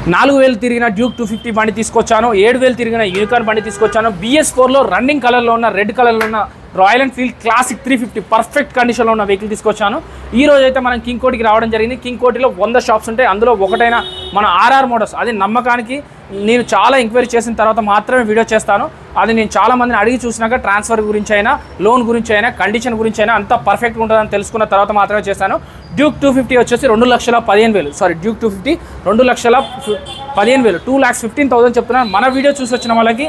4000 తిరిగిన డ్యూక్ 250 బండి తీసుకొచ్చాను. 7000 తిరిగిన యూనికార్న్ బండి తీసుకొచ్చాను. BS4లో రన్నింగ్ కలర్లో ఉన్న రెడ్ కలర్లో ఉన్న రాయల్ ఎన్ఫీల్డ్ క్లాసిక్ 350 పర్ఫెక్ట్ కండిషన్లో ఉన్న వెహికల్ తీసుకొచ్చాను. ఈ రోజు అయితే మనం కింగ్ కోటికి రావడం జరిగింది. కింగ్ కోటిలో 100 షాప్స్ ఉంటాయి. అందులో ఒకటైన మన RR మోటార్స్, అది నమ్మకానికి నేను చాలా ఎంక్వైరీ చేసిన తర్వాత మాత్రమే వీడియో చేస్తాను. అది నేను చాలా మందిని అడిగి చూసినాక ట్రాన్స్ఫర్ గురించి అయినా, లోన్ గురించి అయినా, కండిషన్ గురించి అయినా అంతా పర్ఫెక్ట్గా ఉంటుందని తెలుసుకున్న తర్వాత మాత్రమే చేస్తాను. డ్యూక్ 250 వచ్చేసి 2,15,000. సారీ, డ్యూక్ 250 2,15,000, 2,15,000 చెప్తున్నాను. మన వీడియో చూసి వచ్చిన వాళ్ళకి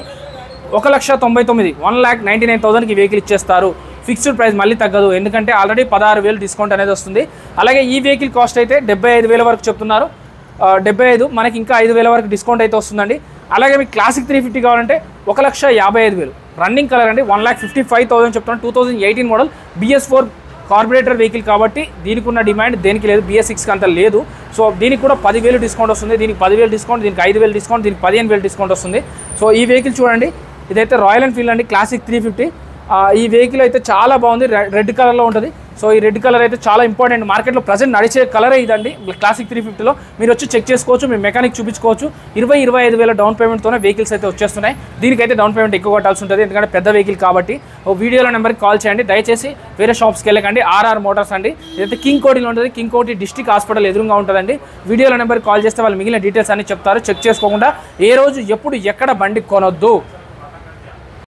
1,99,000, 1,99,000కి వెహికల్ ఇచ్చేస్తారు. ఫిక్స్డ్ ప్రైస్ మళ్ళీ తగ్గదు, ఎందుకంటే ఆల్రెడీ 16,000 డిస్కౌంట్ అనేది వస్తుంది. అలాగే ఈ వెహికల్ కాస్ట్ అయితే 75,000 వరకు చెప్తున్నారు. 75, మనకి ఇంకా 5,000 వరకు డిస్కౌంట్ అయితే వస్తుందండి. అలాగే మీకు క్లాసిక్ 350 కావాలంటే 1,55,000 రన్నింగ్ కలర్ అండి. 1,55,000 చెప్తున్నాను. 2018 మోడల్ BS4 కార్బొరేటర్ వెహికల్ కాబట్టి దీనికి ఉన్న డిమాండ్ దేనికి లేదు, BS6కి అంత లేదు. సో దీనికి కూడా 10,000 డిస్కౌంట్ వస్తుంది. దీనికి 10,000 డిస్కౌంట్, దీనికి 5,000 డిస్కౌంట్, దీనికి 15,000 డిస్కౌంట్ వస్తుంది. సో ఈ వెహికల్ చూడండి, ఇదైతే రాయల్ ఎన్ఫీల్డ్ అండి, క్లాసిక్ 350. ఈ వెహికల్ అయితే చాలా బాగుంది, రెడ్ కలర్లో ఉంటుంది. సో ఈ రెడ్ కలర్ అయితే చాలా ఇంపార్టెంట్, మార్కెట్లో ప్రజెంట్ నడిచే కలరే ఇదండి. క్లాసిక్ 350లో మీరు వచ్చి చెక్ చేసుకోవచ్చు, మీ మెకానిక్ చూపించుకోవచ్చు. 20-25,000 డౌన్ పేమెంట్తోనే వెహికల్స్ అయితే వచ్చేస్తున్నాయి. దీనికైతే డౌన్ పేమెంట్ ఎక్కువ కట్టాల్సి ఉంటుంది, ఎందుకంటే పెద్ద వెహికల్ కాబట్టి. వీడియోలో నెంబర్కి కాల్ చేయండి, దయచేసి వేరే షాప్స్కి వెళ్ళకండి. RR మోటార్స్ అండి, ఇదైతే కింగ్ కోటిలో ఉంటుంది. కింగ్ కోటి డిస్ట్రిక్ట్ హాస్పిటల్ ఎదురుగా ఉంటుందండి. వీడియోలో నెంబర్కి కాల్ చేస్తే వాళ్ళు మిగిలిన డీటెయిల్స్ అన్ని చెప్తారు. చెక్ చేసుకోకుండా ఏ రోజు ఎప్పుడు ఎక్కడ బండి కొనొద్దు.